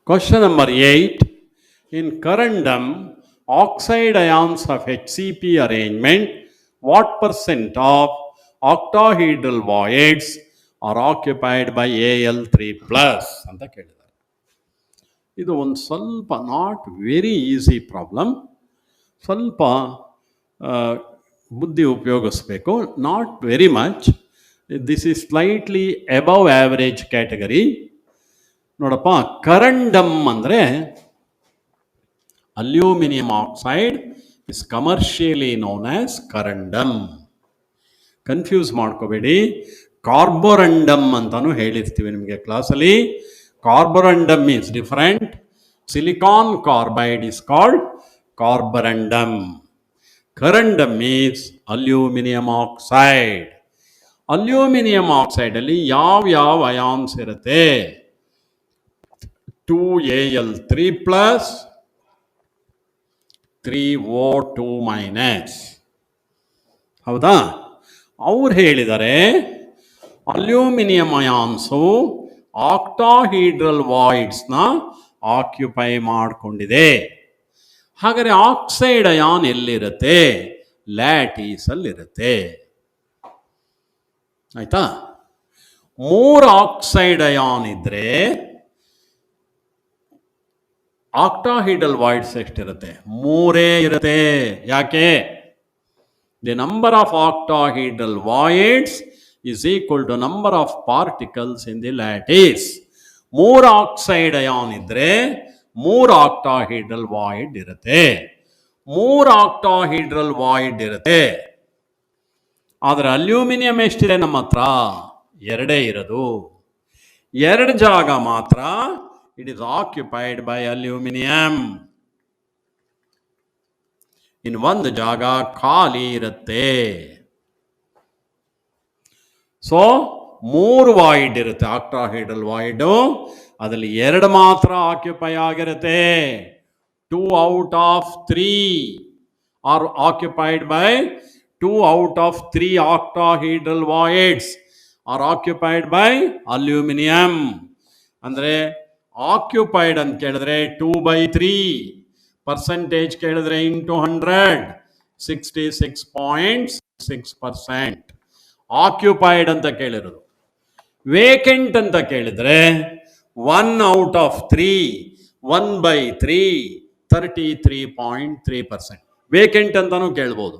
Question number 8. In corundum, oxide ions of HCP arrangement, what percent of octahedral voids are occupied by Al3 plus ಅಂತ ಕೇಳಿದ್ದಾರೆ. ಇದು ಒಂದು ಸ್ವಲ್ಪ not very easy problem, ಸ್ವಲ್ಪ ಬುದ್ಧಿ ಉಪಯೋಗಿಸ್ಬೇಕು, not very much. This is slightly above average category. ನೋಡಪ್ಪ, corundum ಅಂದರೆ aluminium oxide is commercially known as corundum. Confuse ಮಾಡ್ಕೋಬೇಡಿ. ಕಾರ್ಬೋರಂಡಮ್ ಅಂತಾನು ಹೇಳಿರ್ತೀವಿ ನಿಮಗೆ ಕ್ಲಾಸಲ್ಲಿ. Carborundum is different. Silicon carbide is called carborundum. Corundum is aluminium oxide. ಅಲ್ಯೂಮಿನಿಯಂ ಆಕ್ಸೈಡಲ್ಲಿ ಯಾವ ಅಯಾನ್ಸ್ ಇರುತ್ತೆ? 2Al3 plus 3O2 minus. ಹೌದಾ? ಅವ್ರು ಹೇಳಿದ್ದಾರೆ ಅಲ್ಯೂಮಿನಿಯಂ ಅಯಾನ್ಸು ಆಕ್ಟಾಹೀಡ್ರಲ್ ವಾಯ್ಡ್ಸ್ನ ಆಕ್ಯುಪೈ ಮಾಡಿಕೊಂಡಿದೆ. ಹಾಗಾದರೆ ಆಕ್ಸೈಡ್ ಅಯಾನ್ ಎಲ್ಲಿರುತ್ತೆ? ಲ್ಯಾಟೀಸಲ್ಲಿರುತ್ತೆ. ಆಯ್ತಾ? 3 ಆಕ್ಸೈಡ್ ಅಯಾನ್ ಇದ್ರೆ ಆಕ್ಟಾಹೀಡ್ರಲ್ ವಾಯ್ಡ್ಸ್ ಎಷ್ಟಿರುತ್ತೆ? 3 ಇರುತ್ತೆ. ಯಾಕೆ? The number of octahedral voids is equal to number of particles in the lattice. 3 oxide ion ಇದ್ರೆ 3 ಆಕ್ಟಾಹೀಡ್ರಲ್ ವಾಯ್ಡ್ ಇರುತ್ತೆ. 3 ಆಕ್ಟಾಹೀಡ್ರಲ್ ವಾಯ್ಡ್ ಇರುತ್ತೆ. ಆದರೆ ಅಲ್ಯೂಮಿನಿಯಂ ಎಷ್ಟಿದೆ ನಮ್ಮ ಹತ್ರ? 2 ಇರೋದು. 2 ಜಾಗ ಮಾತ್ರ it is occupied by aluminium. ಇನ್ನು 1 ಜಾಗ ಖಾಲಿ ಇರುತ್ತೆ. ಸೊ 3 ವಾಯ್ಡ್ ಇರುತ್ತೆ ಆಕ್ಟಾಹೀಡ್ರಲ್ ವಾಯ್ಡು, ಅದರಲ್ಲಿ 2 ಮಾತ್ರ ಆಕ್ಯುಪೈ ಆಗಿರುತ್ತೆ. 2 out of 3 are occupied by 2 out of 3 octahedral voids are occupied by aluminum. ಅಂದರೆ ಆಕ್ಯುಪೈಡ್ ಅಂತ ಕೇಳಿದ್ರೆ 2/3, ಪರ್ಸೆಂಟೇಜ್ ಕೇಳಿದ್ರೆ ಇಂಟು 100, 66.6%. ಆಕ್ಯುಪೈಡ್ ಅಂತ ಕೇಳಿರೋದು. ವೇಕೆಂಟ್ ಅಂತ ಕೇಳಿದ್ರೆ 1 out of 3, 1/3, 33.3%. ವೇಕೆಂಟ್ ಅಂತಾನು ಕೇಳ್ಬೋದು.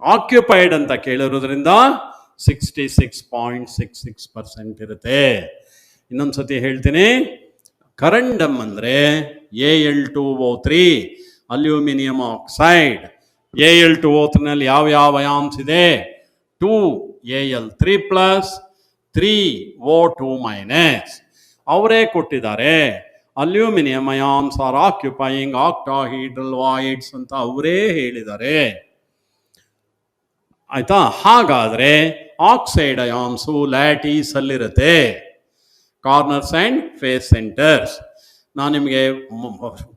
ಆಕ್ಯುಪೈಡ್ ಅಂತ ಕೇಳಿರೋದ್ರಿಂದ 66.66% ಇರುತ್ತೆ. ಇನ್ನೊಂದ್ಸತಿ ಹೇಳ್ತೀನಿ. ಕರಂಡಮ್ ಅಂದರೆ Al2O3 ಅಲ್ಯೂಮಿನಿಯಂ ಆಕ್ಸೈಡ್. Al2O3ನಲ್ಲಿ ಯಾವ ಅಯಾನ್ಸ್ ಇದೆ? 2Al3 plus 3O2 minus. ಅವರೇ ಕೊಟ್ಟಿದ್ದಾರೆ aluminium ions are occupying octahedral voids ಅಂತ ಅವರೇ ಹೇಳಿದ್ದಾರೆ. ಆಯ್ತಾ? ಹಾಗಾದರೆ ಆಕ್ಸೈಡ್ ಅಯಾನ್ಸು ಲ್ಯಾಟೀಸ್ ಅಲ್ಲಿರುತ್ತೆ, ಕಾರ್ನರ್ಸ್ ಆ್ಯಂಡ್ ಫೇಸ್ ಸೆಂಟರ್ಸ್. ನಾನು ನಿಮಗೆ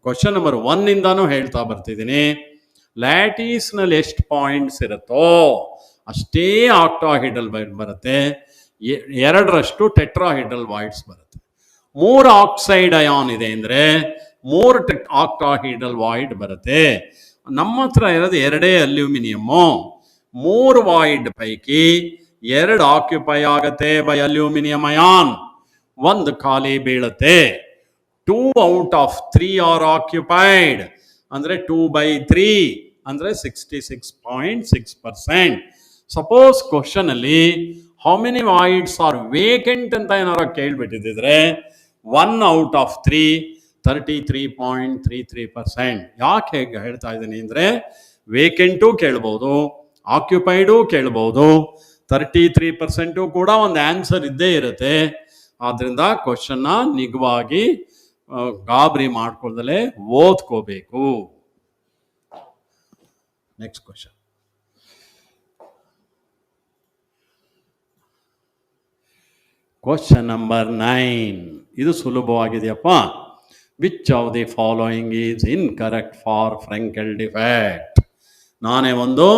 ಕ್ವಶನ್ ನಂಬರ್ 1 ಹೇಳ್ತಾ ಬರ್ತಿದ್ದೀನಿ. ಲ್ಯಾಟೀಸ್ನಲ್ಲಿ ಎಷ್ಟು ಪಾಯಿಂಟ್ಸ್ ಇರುತ್ತೋ ಅಷ್ಟೇ ಆಕ್ಟಾಹೀಡ್ರಲ್ ವಾಯ್ಡ್ ಬರುತ್ತೆ. 2ರಷ್ಟು ಟೆಟ್ರಾಹೀಡ್ರಲ್ ವಾಯ್ಡ್ಸ್ ಬರುತ್ತೆ. 3 ಆಕ್ಸೈಡ್ ಅಯಾನ್ ಇದೆ ಅಂದರೆ 3 ಆಕ್ಟಾಹೀಡ್ರಲ್ ವಾಯ್ಡ್ ಬರುತ್ತೆ. ನಮ್ಮ ಹತ್ರ ಇರೋದು 2 ಅಲ್ಯೂಮಿನಿಯಮ್ಮು. 3 ವಾಯ್ಡ್ ಪೈಕಿ 2 ಆಕ್ಯುಪೈ ಆಗುತ್ತೆ ಬೈ ಅಲ್ಯೂಮಿನಿಯಂ ಅಯಾನ್, 1 ಖಾಲಿ ಬೀಳುತ್ತೆ. 2 out of 3 ಆರ್ ಆಕ್ಯುಪೈಡ್ ಅಂದರೆ 2/3 ಅಂದರೆ 66.6%. ಸಪೋಸ್ ಕ್ವಶನ್ ಅಲ್ಲಿ how many voids are vacant ಅಂತ ಏನಾರು ಕೇಳ್ಬಿಟ್ಟಿದ್ರೆ 1 out of 3, 33.33%. ಯಾಕೆ ಹೇಗೆ ಹೇಳ್ತಾ ಇದ್ದೀನಿ ಅಂದರೆ ವೇಕೆಂಟು ಕೇಳ್ಬೋದು, ಆಕ್ಯುಪೈಡು ಕೇಳ್ಬೋದು, 33% ಕೂಡ ಒಂದು ಆನ್ಸರ್ ಇದ್ದೇ ಇರುತ್ತೆ. ಆದ್ರಿಂದ ಕ್ವಶನ್ನ ನಿಜವಾಗಿ ಗಾಬರಿ ಮಾಡ್ಕೊಳ್ದಲೇ ಓದ್ಕೋಬೇಕು. Next question. Question number 9. ಇದು ಸುಲಭವಾಗಿದೆಯಪ್ಪ. Which of the following is incorrect for Frenkel defect? ನಾನೇ ಒಂದು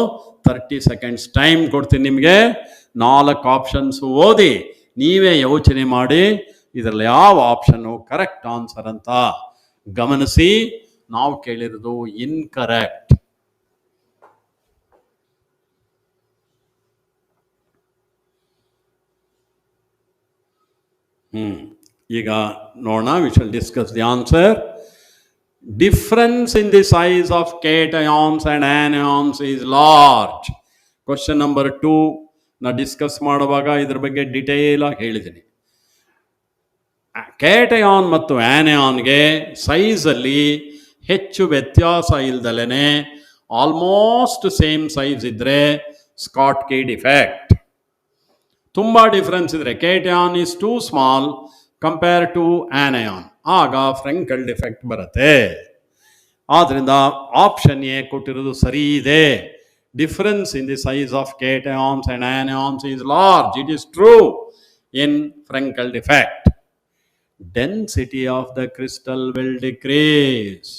30 seconds ಟೈಮ್ ಕೊಡ್ತೀನಿ ನಿಮಗೆ. 4 ಆಪ್ಷನ್ಸ್ ಓದಿ ನೀವೇ ಯೋಚನೆ ಮಾಡಿ ಇದರಲ್ಲಿ ಯಾವ ಆಪ್ಷನ್ನು ಕರೆಕ್ಟ್ ಆನ್ಸರ್ ಅಂತ ಗಮನಿಸಿ. ನಾವು ಕೇಳಿರೋದು ಇನ್ಕರೆಕ್ಟ್. ಈಗ ನೋಡೋಣ, we shall discuss the answer. Difference in the size of cations and anions is large. Question number 2 ನಾ ಡಿಸ್ಕಸ್ ಮಾಡುವಾಗ ಇದ್ರ ಬಗ್ಗೆ ಡಿಟೇಲ್ ಆಗಿ ಹೇಳಿದ್ದೀನಿ. ಕ್ಯಾಟಯಾನ್ ಮತ್ತು ಆನಿಯಾನ್ಗೆ ಸೈಜಲ್ಲಿ ಹೆಚ್ಚು ವ್ಯತ್ಯಾಸ ಇಲ್ದಲೇ ಆಲ್ಮೋಸ್ಟ್ ಸೇಮ್ ಸೈಜ್ ಇದ್ದರೆ ಸ್ಕಾಟ್ಕಿ ಡಿಫೆಕ್ಟ್. ತುಂಬ ಡಿಫ್ರೆನ್ಸ್ ಇದ್ದರೆ cation is too small compare to anion, ಆಗ ಫ್ರೆಂಕಲ್ ಡಿಫೆಕ್ಟ್ ಬರುತ್ತೆ. ಆದ್ದರಿಂದ ಆಪ್ಷನ್ ಎ ಕೊಟ್ಟಿರೋದು ಸರಿ ಇದೆ. Difference in the size of cations and anions is large. It is true in Frenkel defect. Density of the crystal will decrease.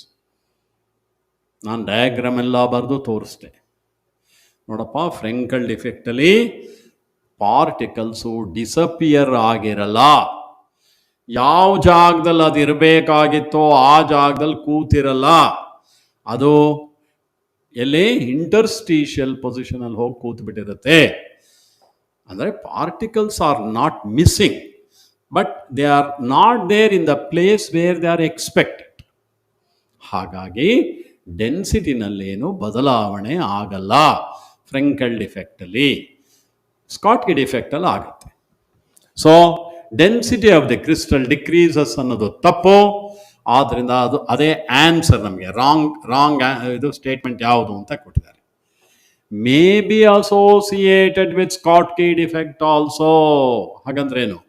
ನಾನು diagram ಎಲ್ಲ ಬರೆದು ತೋರಿಸ್ದೆ ನೋಡಪ್ಪ. ಫ್ರೆಂಕಲ್ ಡಿಫೆಕ್ಟಲ್ಲಿ ಪಾರ್ಟಿಕಲ್ಸು ಡಿಸಪಿಯರ್ ಆಗಿರಲ್ಲ. ಯಾವ ಜಾಗದಲ್ಲಿ ಅದು ಇರಬೇಕಾಗಿತ್ತೋ ಆ ಜಾಗದಲ್ಲಿ ಕೂತಿರಲ್ಲ. ಅದು ಎಲ್ಲಿ ಇಂಟರ್ಸ್ಟೀಷಿಯಲ್ ಪೊಸಿಷನಲ್ಲಿ ಹೋಗಿ ಕೂತ್ಬಿಟ್ಟಿರುತ್ತೆ. ಅಂದರೆ particles are not missing, but they are not there in the place where they are expected. ಹಾಗಾಗಿ ಡೆನ್ಸಿಟಿನಲ್ಲೇನು ಬದಲಾವಣೆ ಆಗಲ್ಲ ಫ್ರೆಂಕಲ್ ಡಿಫೆಕ್ಟಲ್ಲಿ. ಸ್ಕಾಟ್ಕಿ ಡಿಫೆಕ್ಟಲ್ಲಿ ಆಗುತ್ತೆ. So density of the crystal decreases ಅನ್ನೋದು ತಪ್ಪು. ಆದ್ದರಿಂದ ಅದು ಅದೇ ಆನ್ಸರ್. ನಮಗೆ ರಾಂಗ್ ಇದು ಸ್ಟೇಟ್ಮೆಂಟ್ ಯಾವುದು ಅಂತ ಕೊಟ್ಟಿದ್ದಾರೆ. May be associated with Schottky defect also. ಹಾಗಂದ್ರೇನು?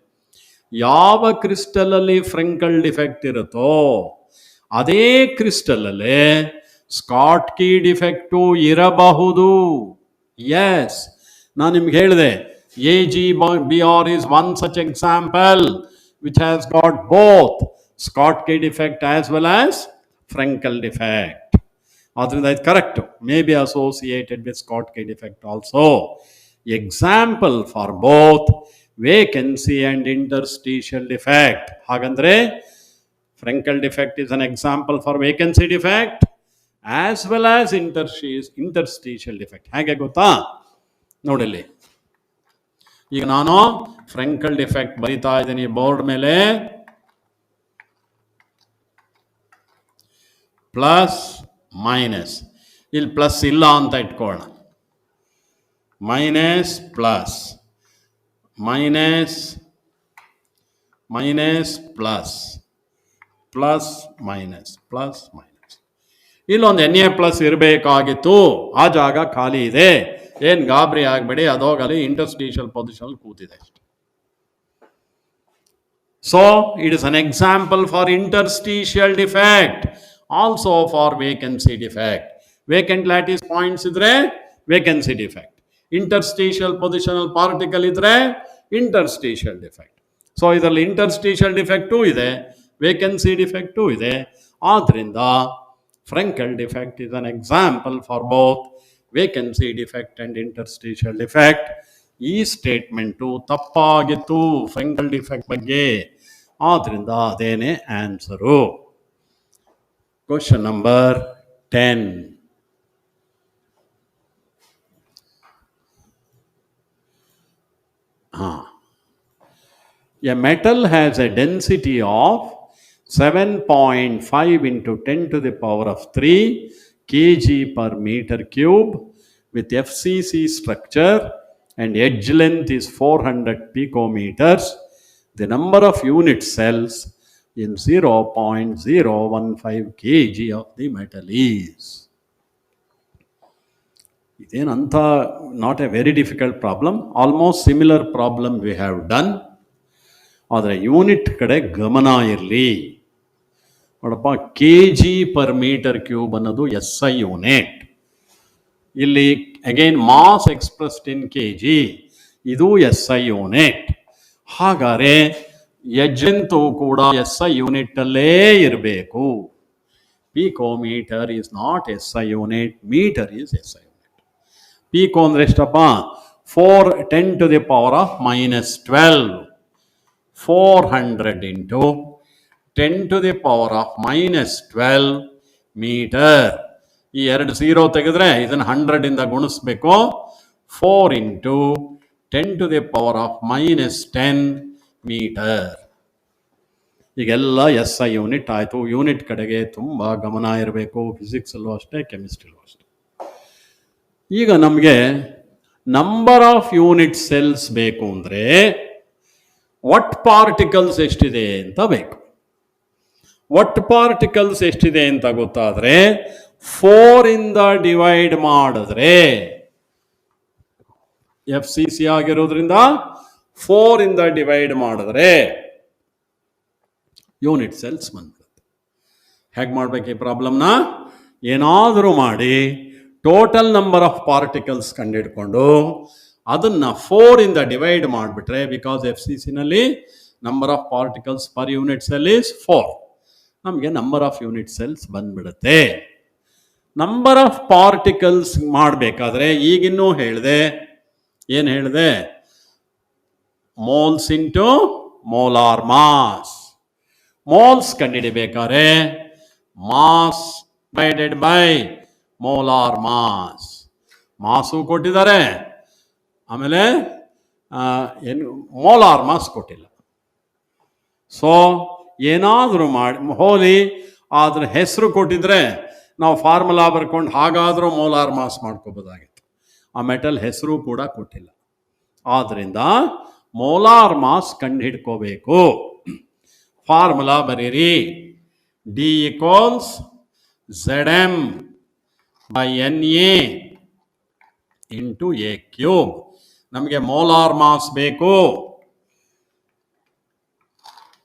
ಯಾವ ಕ್ರಿಸ್ಟಲಲ್ಲಿ ಫ್ರೆಂಕಲ್ ಡಿಫೆಕ್ಟ್ ಇರುತ್ತೋ ಅದೇ ಕ್ರಿಸ್ಟಲಲ್ಲೇ ಸ್ಕಾಟ್ಕಿ ಡಿಫೆಕ್ಟು ಇರಬಹುದು. ಎಸ್, ನಾನು ನಿಮ್ಗೆ ಹೇಳಿದೆ AgBr is one such example which has got both Schottky defect as well as Frenkel defect. Adrinda it correct. May be associated with Schottky defect also. Example for both vacancy and interstitial defect. Hagandre Frenkel defect is an example for vacancy defect as well as interstitial defect. Hage gotta nodili. ಈಗ ನಾನು Frenkel defect ಬರಿತಾ ಇದ್ದೀನಿ board ಮೇಲೆ. Plus minus, ಇಲ್ಲಿ plus ಇಲ್ಲ ಅಂತ ಇಟ್ಕೊಳ್ಳೋಣ. Minus plus minus minus plus plus minus plus minus. ಇಲ್ಲೊಂದು NA ಪ್ಲಸ್ ಇರಬೇಕಾಗಿತ್ತು, ಆ ಜಾಗ ಖಾಲಿ ಇದೆ. ಏನು ಗಾಬರಿ ಆಗಬೇಡಿ, ಅದೋಗಲಿ ಇಂಟರ್ಸ್ಟೀಷಿಯಲ್ ಪೊಸಿಷನ್ ಕೂತಿದೆ. So it is an example for interstitial defect, also for vacancy defect. Vacant lattice points ಇದ್ರೆ vacancy defect, interstitial positional particle ಇದ್ರೆ ಇಂಟರ್ಸ್ಟೀಷಿಯಲ್ ಡಿಫೆಕ್ಟ್. ಸೊ ಇದರಲ್ಲಿ ಇಂಟರ್ಸ್ಟೀಷಿಯಲ್ ಡಿಫೆಕ್ಟೂ ಇದೆ, ವೇಕೆನ್ಸಿ ಡಿಫೆಕ್ಟೂ ಇದೆ. ಆದ್ದರಿಂದ Frenkel defect is an example for both vacancy defect and interstitial defect. ಈ statement ತಪ್ಪಾಗಿತ್ತು Frenkel defect ಬಗ್ಗೆ. ಆದ್ದರಿಂದ ಅದೇನೇ answer. Question number 10. A metal has a density of 7.5 into 10 to the power of 3 kg per meter cube with FCC structure and edge length is 400 picometers. The number of unit cells in 0.015 kg of the metal is. ಇದೇನಂತ not a very difficult problem. Almost similar problem we have done. ಆದರೆ unit ಕಡೆ ಗಮನ ಇರಲಿ. ನೋಡಪ್ಪ, kg per meter cube ಅನ್ನೋದು SI unit. ಇಲ್ಲಿ again mass expressed in kg, ಇದು SI unit. ಹಾಗಾದರೆ ಎಜ್ಜಂತೂ ಕೂಡ SI ಯೂನಿಟ್ಟಲ್ಲೇ ಇರಬೇಕು. Picometer is not SI unit, meter is SI unit. Pico ಅಂದರೆ ಎಷ್ಟಪ್ಪ? 4 10 to the power of -12. 400 into 10 to the power of minus 12 meter. ಈ 2 0 ತೆಗೆದ್ರೆ ಇದನ್ನು 100 ಇಂದ ಗುಣಿಸ್ಬೇಕು. 4 into 10 to the power of minus 10 meter. ಈಗೆಲ್ಲ SI ಯೂನಿಟ್ ಆಯಿತು. ಯೂನಿಟ್ ಕಡೆಗೆ ತುಂಬ ಗಮನ ಇರಬೇಕು, ಫಿಸಿಕ್ಸಲ್ಲೂ ಅಷ್ಟೇ, ಕೆಮಿಸ್ಟ್ರಿಲೂ ಅಷ್ಟೇ. ಈಗ ನಮಗೆ ನಂಬರ್ ಆಫ್ ಯೂನಿಟ್ ಸೆಲ್ಸ್ ಬೇಕು ಅಂದರೆ ಒಟ್ಟು ಪಾರ್ಟಿಕಲ್ಸ್ ಎಷ್ಟಿದೆ ಅಂತ ಬೇಕು. ಒಟ್ಟು ಪಾರ್ಟಿಕಲ್ಸ್ ಎಷ್ಟಿದೆ ಅಂತ ಗೊತ್ತಾದರೆ 4 ಇಂದ ಡಿವೈಡ್ ಮಾಡಿದ್ರೆ, FCC ಆಗಿರೋದ್ರಿಂದ 4 ಇಂದ ಡಿವೈಡ್ ಮಾಡಿದ್ರೆ ಯೂನಿಟ್ ಸೆಲ್ಸ್ ಬಂದ್ಬಿಡುತ್ತೆ. ಹೇಗೆ ಮಾಡ್ಬೇಕು ಈ ಪ್ರಾಬ್ಲಮ್ನ? ಏನಾದರೂ ಮಾಡಿ ಟೋಟಲ್ ನಂಬರ್ ಆಫ್ ಪಾರ್ಟಿಕಲ್ಸ್ ಕಂಡುಹಿಡ್ಕೊಂಡು ಅದನ್ನು 4 ಇಂದ ಡಿವೈಡ್ ಮಾಡಿಬಿಟ್ರೆ, ಬಿಕಾಸ್ FCCನಲ್ಲಿ number of particles per unit cell is 4, ನಮಗೆ ನಂಬರ್ ಆಫ್ ಯೂನಿಟ್ ಸೆಲ್ಸ್ ಬಂದ್ಬಿಡುತ್ತೆ. ನಂಬರ್ ಆಫ್ ಪಾರ್ಟಿಕಲ್ಸ್ ಮಾಡಬೇಕಾದ್ರೆ ಈಗಿನ್ನೂ ಹೇಳಿದೆ, ಏನು ಹೇಳಿದೆ? Moles into molar mass. Moles ಕಂಡುಹಿಡಿಬೇಕಾದ್ರೆ mass divided by molar mass. Mass ಕೊಟ್ಟಿದ್ದಾರೆ, ಆಮೇಲೆ ಏನು ಮೋಲಾರ್ ಮಾಸ್ ಕೊಟ್ಟಿಲ್ಲ. ಸೊ ಏನಾದರೂ ಮಾಡಿ ಹೋಲಿ ಅದ್ರ ಹೆಸರು ಕೊಟ್ಟಿದ್ರೆ ನಾವು ಫಾರ್ಮುಲಾ ಬರ್ಕೊಂಡು ಹಾಗಾದರೂ ಮೋಲಾರ್ ಮಾಸ್ ಮಾಡ್ಕೋಬೋದಾಗಿತ್ತು. ಆ ಮೆಟಲ್ ಹೆಸರು ಕೂಡ ಕೊಟ್ಟಿಲ್ಲ. ಆದ್ದರಿಂದ ಮೋಲಾರ್ ಮಾಸ್ ಕಂಡುಹಿಡ್ಕೋಬೇಕು. ಫಾರ್ಮುಲಾ ಬರೀರಿ, D equals Zm by Na into A cube. ನಮಗೆ ಮೋಲಾರ್ ಮಾಸ್ ಬೇಕು.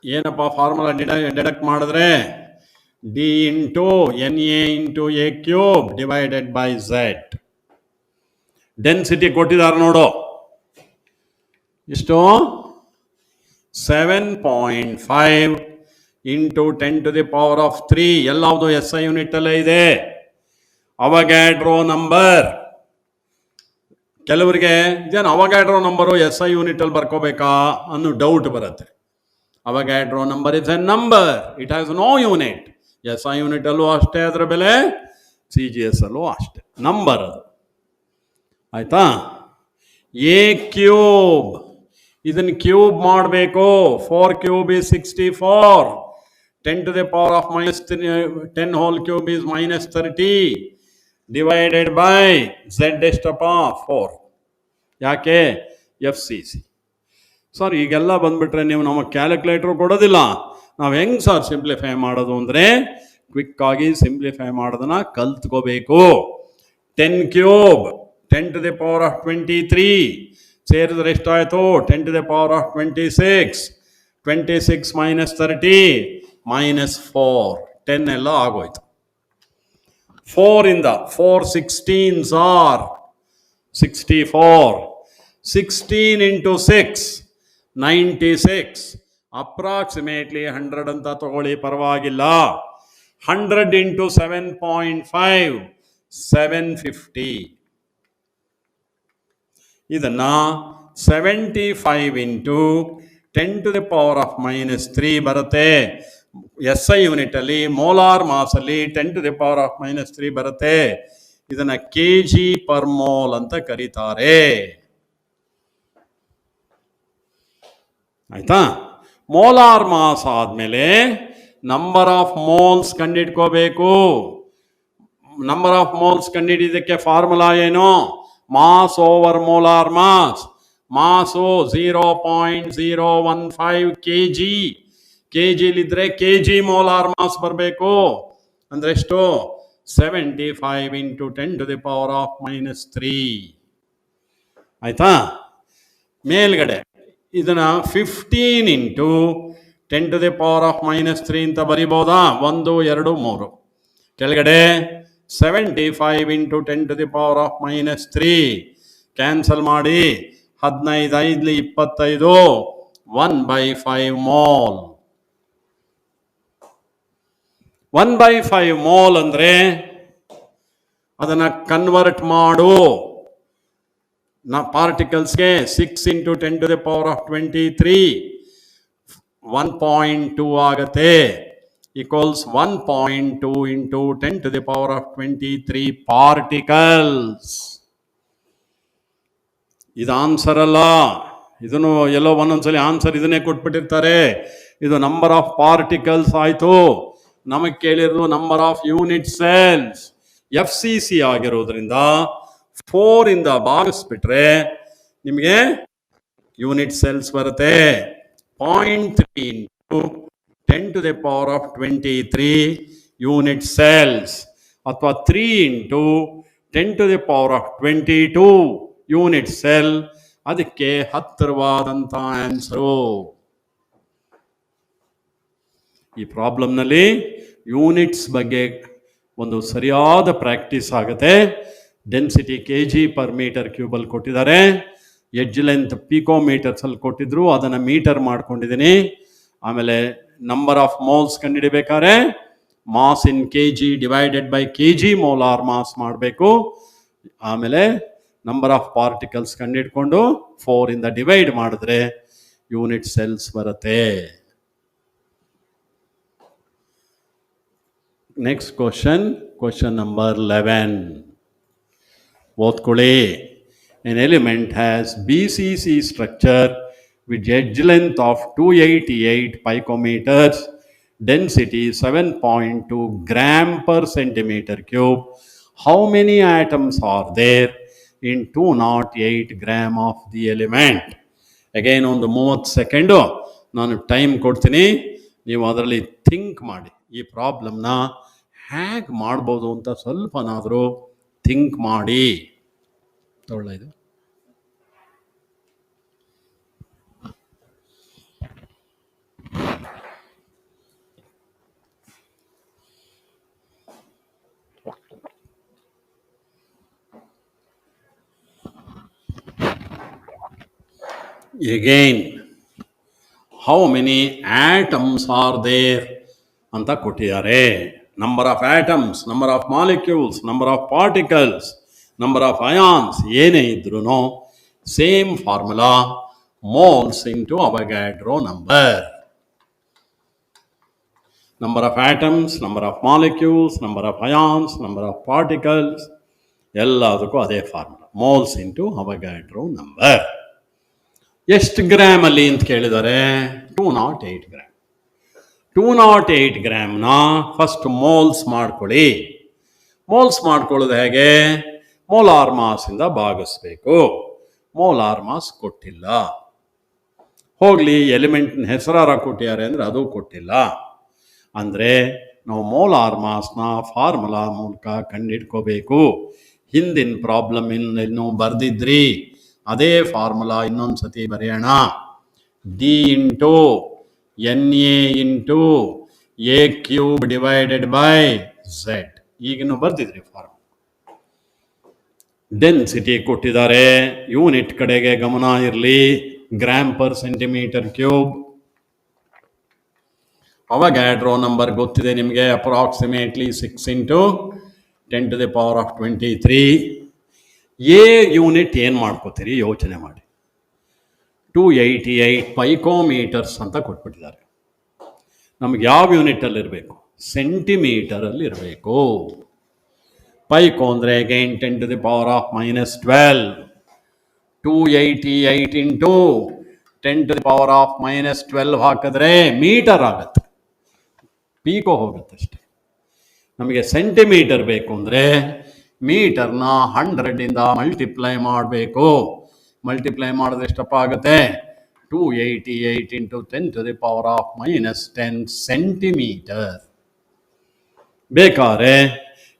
ಏನಪ್ಪ ಫಾರ್ಮುಲಾ ಡಿಡಕ್ಟ್ ಮಾಡಿದ್ರೆ? D into Na into A cube divided by Z. Density ಕೊಟ್ಟಿದ್ದಾರೆ ನೋಡು, ಇಷ್ಟು 7.5 into 10 to the power of 3. ಎಲ್ಲವುದು SI ಯೂನಿಟಲ್ಲೇ ಇದೆ. ಅವಗ್ಯಾಡ್ರೋ number. ಕೆಲವರಿಗೆ ಇದೇನು ಅವಗ್ಯಾಡ್ರೋ ನಂಬರು SI ಯೂನಿಟಲ್ಲಿ ಬರ್ಕೋಬೇಕಾ ಅನ್ನೋ ಡೌಟ್ ಬರುತ್ತೆ. Avogadro number is a number, it has no unit. SI ಯೂನಿಟಲ್ಲೂ ಅಷ್ಟೇ ಅದರ ಬೆಲೆ, CGS ಅಲ್ಲೂ ಅಷ್ಟೇ, ನಂಬರ್ ಅದು. ಆಯ್ತಾ? A ಕ್ಯೂಬ್, ಇದನ್ನು ಕ್ಯೂಬ್ ಮಾಡಬೇಕು. 4 cube is 64. 10 to the power of minus 10 whole cube is minus 30 divided by Z ಎಷ್ಟಪ್ಪ? 4. ಯಾಕೆ? FCC. ಸರ್ ಈಗೆಲ್ಲ ಬಂದ್ಬಿಟ್ರೆ ನೀವು ನಮಗೆ ಕ್ಯಾಲ್ಕುಲೇಟ್ರು ಕೊಡೋದಿಲ್ಲ. ನಾವು ಹೆಂಗೆ ಸರ್ ಸಿಂಪ್ಲಿಫೈ ಮಾಡೋದು ಅಂದರೆ, ಕ್ವಿಕ್ಕಾಗಿ ಸಿಂಪ್ಲಿಫೈ ಮಾಡೋದನ್ನ ಕಲ್ತ್ಕೋಬೇಕು. 10 cube 10 to the power of 23 ಸೇರಿದ್ರೆ ಎಷ್ಟಾಯಿತು? 10 to the power of 26. 26 minus 30 minus 4. 10 ಎಲ್ಲ ಆಗೋಯ್ತು. 4 ಇಂದ 4 16s are 64. 16 into 6 96. ಅಪ್ರಾಕ್ಸಿಮೇಟ್ಲಿ 100 ಅಂತ ತಗೊಳ್ಳಿ, ಪರವಾಗಿಲ್ಲ. 100 into 7.5 750. ಇದನ್ನ 75 into 10 to the power of minus 3 ಬರುತ್ತೆ. SI ಯೂನಿಟಲ್ಲಿ ಮೋಲಾರ್ ಮಾಸಲ್ಲಿ 10 to the power of minus 3 ಬರುತ್ತೆ. ಇದನ್ನ kg per mole ಅಂತ ಕರೀತಾರೆ. ಆಯ್ತಾ? ಮೋಲಾರ್ ಮಾಸ್ ಆದಮೇಲೆ ನಂಬರ್ ಆಫ್ ಮೋಲ್ಸ್ ಕಂಡುಹಿಡ್ಕೋಬೇಕು. ನಂಬರ್ ಆಫ್ ಮೋಲ್ಸ್ ಕಂಡುಹಿಡಿಯೋದಕ್ಕೆ ಫಾರ್ಮುಲಾ ಏನು? Mass over molar mass. Mass 0.015 kg. KGಲಿದ್ರೆ kg ಮೋಲಾರ್ ಮಾಸ್ ಬರಬೇಕು. ಅಂದ್ರೆ ಎಷ್ಟು? 75 into 10 to the power of minus 3. ಆಯ್ತಾ? ಮೇಲ್ಗಡೆ ಇದನ್ನ 15 into 10 to the power of minus 3 ಅಂತ ಬರಿಬೋದಾ? 1 2 3. ಕೆಳಗಡೆ 75 into 10 to the power of minus 3 cancel ಮಾಡಿ 15 5 25 1/5 ಮೋಲ್. 1/5 ಮೋಲ್ ಅಂದ್ರೆ ಅದನ್ನ ಕನ್ವರ್ಟ್ ಮಾಡು ಪಾರ್ಟಿಕಲ್ಸ್ಗೆ. 6 into 10 to the power of 23 1.2 ಆಗತ್ತೆ, equals 1.2 into 10 to the power of 23 particles. ಇದು ಆನ್ಸರ್ ಅಲ್ಲ, ಇದನ್ನು ಎಲ್ಲೋ ಒಂದೊಂದ್ಸಲಿ ಆನ್ಸರ್ ಇದನ್ನೇ ಕೊಟ್ಬಿಟ್ಟಿರ್ತಾರೆ. ಇದು ನಂಬರ್ ಆಫ್ ಪಾರ್ಟಿಕಲ್ಸ್ ಆಯ್ತು. ನಮಗೆ ಕೇಳಿರೋದು number of unit cells. FCC ಆಗಿರೋದ್ರಿಂದ 4 ಇಂದ ಭಾಗಿಸ್ಬಿಟ್ರೆ ನಿಮಗೆ ಯೂನಿಟ್ ಸೆಲ್ಸ್ ಬರುತ್ತೆ. 0.3 into 10 to the power of 23 unit cells, ಅಥವಾ 3 into 10 to the power of 22 unit cell. ಅದಕ್ಕೆ ಹತ್ತಿರವಾದಂಥ ಆನ್ಸರು. ಈ ಪ್ರಾಬ್ಲಮ್ನಲ್ಲಿ ಯೂನಿಟ್ಸ್ ಬಗ್ಗೆ ಒಂದು ಸರಿಯಾದ ಪ್ರಾಕ್ಟೀಸ್ ಆಗುತ್ತೆ. ಡೆನ್ಸಿಟಿ kg/m³ ಅಲ್ಲಿ ಕೊಟ್ಟಿದ್ದಾರೆ. ಎಡ್ಜ್ ಲೆಂತ್ ಪಿಕೋಮೀಟರ್ಸಲ್ಲಿ ಕೊಟ್ಟಿದ್ರು, ಅದನ್ನು ಮೀಟರ್ ಮಾಡ್ಕೊಂಡಿದ್ದೀನಿ. ಆಮೇಲೆ ನಂಬರ್ ಆಫ್ ಮೋಲ್ಸ್ ಕಂಡುಹಿಡಿಬೇಕಾದ್ರೆ mass in kg divided by kg molar mass ಮಾಡಬೇಕು. ಆಮೇಲೆ ನಂಬರ್ ಆಫ್ ಪಾರ್ಟಿಕಲ್ಸ್ ಕಂಡುಹಿಡ್ಕೊಂಡು 4 ಇಂದ ಡಿವೈಡ್ ಮಾಡಿದ್ರೆ ಯೂನಿಟ್ ಸೆಲ್ಸ್ ಬರುತ್ತೆ. Next question number 11. ಓದ್ಕೊಳ್ಳಿ. An element has BCC structure with edge length of 288 picometers, density 7.2 gram per centimeter cube. How many atoms are there in 208 gram of the element? Again ಒಂದು 30 second ನಾನು time ಕೊಡ್ತೀನಿ. ನೀವು ಅದರಲ್ಲಿ think ಮಾಡಿ, ಈ ಪ್ರಾಬ್ಲಮ್ನ ಹೇಗೆ ಮಾಡ್ಬೋದು ಅಂತ ಸ್ವಲ್ಪನಾದರೂ ಥಿಂಕ್ ಮಾಡಿ. ಒಳ್ಳೆಯದು. Again, how many atoms are there ಅಂತ ಕೊಟ್ಟಿದ್ದಾರೆ. Number of atoms, number of molecules, number of particles, number of ions ಏನೇ ಇದ್ರೂ same formula, moles into ಅವೊಗಡ್ರೋ number. Number of atoms, number of molecules, number of ions, number of particles, ಎಲ್ಲದಕ್ಕೂ ಅದೇ formula, moles into ಅವೊಗಡ್ರೋ number. ಎಷ್ಟು gram ಅಲ್ಲಿ ಅಂತ ಕೇಳಿದ್ದಾರೆ. 208 gram. 208 ಗ್ರಾಮ್ನ first moles ಮಾಡ್ಕೊಳ್ಳಿ. Moles ಮಾಡ್ಕೊಳ್ಳೋದು ಹೇಗೆ? ಮೋಲಾರ್ ಮಾಸಿಂದ ಭಾಗಿಸ್ಬೇಕು. ಮೋಲಾರ್ ಮಾಸ್ ಕೊಟ್ಟಿಲ್ಲ. ಹೋಗ್ಲಿ, ಎಲಿಮೆಂಟ್ನ ಹೆಸರಾರ ಕೊಟ್ಟಿದ್ದಾರೆ ಅಂದರೆ ಅದು ಕೊಟ್ಟಿಲ್ಲ. ಅಂದರೆ ನಾವು ಮೋಲಾರ್ ಮಾಸ್ನ ಫಾರ್ಮುಲಾ ಮೂಲಕ ಕಂಡುಹಿಡ್ಕೋಬೇಕು. ಹಿಂದಿನ ಪ್ರಾಬ್ಲಮ್ ಇನ್ನೂ ಬರೆದಿದ್ರಿ, ಅದೇ ಫಾರ್ಮುಲಾ ಇನ್ನೊಂದು ಸತಿ ಬರೆಯೋಣ. D into NA into A³ divided by Z. ಈಗಿನ್ನು ಬರ್ದಿದ್ರಿ ಫಾರ್ಮುಲಾ. ಡೆನ್ಸಿಟಿ ಕೊಟ್ಟಿದ್ದಾರೆ, ಯೂನಿಟ್ ಕಡೆಗೆ ಗಮನ ಇರಲಿ, gram per centimetre cube. Avogadro number ಗೊತ್ತಿದೆ ನಿಮಗೆ, approximately 6 into 10 to the power of 23. A unit ಏನು ಮಾಡ್ಕೋತೀರಿ ಯೋಚನೆ ಮಾಡಿ. 288 ಪೈಕೋಮೀಟರ್ಸ್ ಅಂತ ಕೊಟ್ಬಿಟ್ಟಿದ್ದಾರೆ. ನಮ್ಗೆ ಯಾವ ಯೂನಿಟಲ್ಲಿ ಇರಬೇಕು? ಸೆಂಟಿಮೀಟರಲ್ಲಿ ಇರಬೇಕು. ಪೈಕೋ ಅಂದರೆ again 10 to the power of -12. 288 into 10 to the power of -12 ಹಾಕಿದ್ರೆ ಮೀಟರ್ ಆಗುತ್ತೆ, ಪೀಕೋ ಹೋಗುತ್ತೆ ಅಷ್ಟೆ. ನಮಗೆ ಸೆಂಟಿಮೀಟರ್ ಬೇಕು ಅಂದರೆ ಮೀಟರ್ನ 100 ಇಂದ ಮಲ್ಟಿಪ್ಲೈ ಮಾಡಬೇಕು. ಮಲ್ಟಿಪ್ಲೈ ಮಾಡಿದ್ರೆ ಎಷ್ಟಪ್ಪ ಆಗುತ್ತೆ? 288 into 10 to the power of -10 centimetre. ಬೇಕಾದ್ರೆ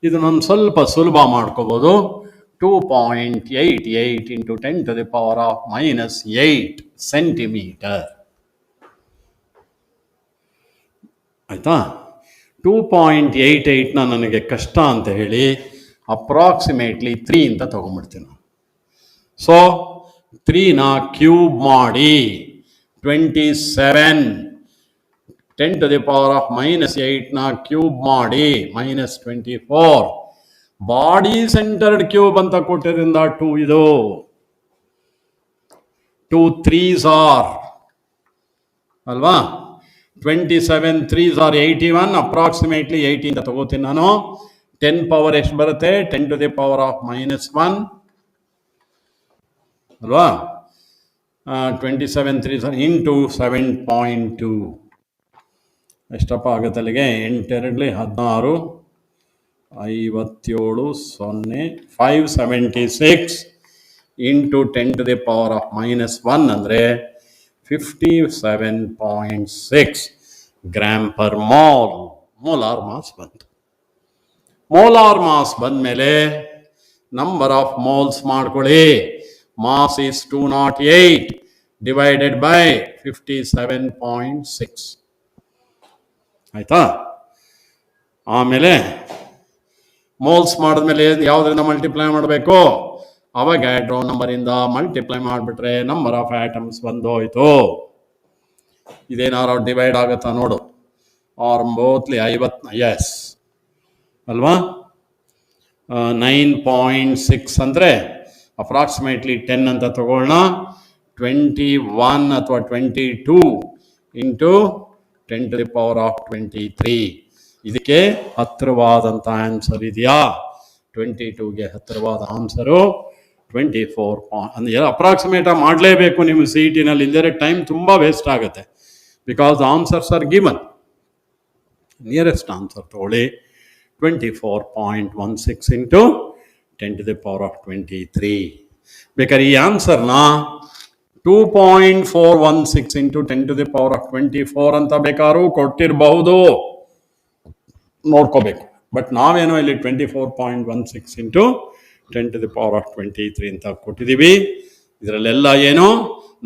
ಇದನ್ನೊಂದು ಸ್ವಲ್ಪ ಸುಲಭ ಮಾಡ್ಕೋಬೋದು. 2.88 into 10 to the power of -8 centimetre. ಆಯಿತಾ? 2.88ನ ನನಗೆ ಕಷ್ಟ ಅಂತ ಹೇಳಿ ಅಪ್ರಾಕ್ಸಿಮೇಟ್ಲಿ 3 ಅಂತ ತೊಗೊಂಡ್ಬಿಡ್ತೀನಿ. ಸೊ 3ನ ಕ್ಯೂಬ್ ಮಾಡಿ 27. 10 to the power of -8ನ ಕ್ಯೂಬ್ ಮಾಡಿ -24. ಬಾಡಿ ಸೆಂಟರ್ಡ್ ಕ್ಯೂಬ್ ಅಂತ ಕೊಟ್ಟಿದ್ದರಿಂದ 2 ಇದು. 2 3s are ಅಲ್ವಾ? 27 3s are 81, ಅಪ್ರಾಕ್ಸಿಮೇಟ್ಲಿ 80 ಅಂತ ತಗೋತೀನಿ ನಾನು. 10 ಪವರ್ ಎಷ್ಟು ಬರುತ್ತೆ? 10 to the power of -1 ಅಲ್ವಾ? 27 3s ಇಂಟು 7.2 ಎಷ್ಟಪ್ಪ ಆಗುತ್ತೆ ಅಲ್ಲಿಗೆ? 8 2 16 57 0 576 into 10 to the power of -1 ಅಂದರೆ 57.6 gram per mole. Molar mass ಬಂತು. ಮೋಲಾರ್ ಮಾಸ್ ಬಂದಮೇಲೆ ನಂಬರ್ ಆಫ್ ಮೋಲ್ಸ್ ಮಾಡ್ಕೊಳ್ಳಿ. ಮಾಸ್ ಈಸ್ 208 ಡಿವೈಡೆಡ್ ಬೈ 57.6 ಆಯ್ತಾ? ಆಮೇಲೆ ಮೋಲ್ಸ್ ಮಾಡಿದ್ಮೇಲೆ ಯಾವುದರಿಂದ ಮಲ್ಟಿಪ್ಲೈ ಮಾಡಬೇಕು? ಅವಗ್ಯಾಡ್ರೋ ನಂಬರಿಂದ ಮಲ್ಟಿಪ್ಲೈ ಮಾಡಿಬಿಟ್ರೆ ನಂಬರ್ ಆಫ್ ಆಟಮ್ಸ್ ಬಂದೋಯ್ತು. ಇದೇನಾರು ಡಿವೈಡ್ ಆಗುತ್ತಾ ನೋಡು. ಆರ್ ಬೋತ್ಲಿ 50, ಎಸ್ ಅಲ್ವಾ? 9.6 ಅಂದರೆ ಅಪ್ರಾಕ್ಸಿಮೇಟ್ಲಿ 10 ಅಂತ ತಗೊಳ್ಳೋಣ. 21 ಅಥವಾ 22 into 10 to the power of 23. ಇದಕ್ಕೆ ಹತ್ತಿರವಾದಂಥ ಆನ್ಸರ್ ಇದೆಯಾ? 22ಗೆ ಹತ್ತಿರವಾದ ಆನ್ಸರು 24. ಅಂದರೆ ಅಪ್ರಾಕ್ಸಿಮೇಟ್ ಮಾಡಲೇಬೇಕು ನಿಮ್ಮ CET ನಲ್ಲಿ, ಇಲ್ಲದೇ ಟೈಮ್ ತುಂಬ ವೇಸ್ಟ್ ಆಗುತ್ತೆ. Because the answers are given. Nearest answer ತಗೊಳ್ಳಿ. 24.16 into 10 to the power of 23. ಬೇಕಾದ್ರೆ ಈ ಆನ್ಸರ್ನ 2.416 into 10 to the power of 24 ಅಂತ ಬೇಕಾದ್ರೂ ಕೊಟ್ಟಿರಬಹುದು, ನೋಡ್ಕೋಬೇಕು. ಬಟ್ ನಾವೇನೋ ಇಲ್ಲಿ 24.16 into 10 to the power of 23 ಅಂತ ಕೊಟ್ಟಿದ್ದೀವಿ. ಇದರಲ್ಲೆಲ್ಲ ಏನು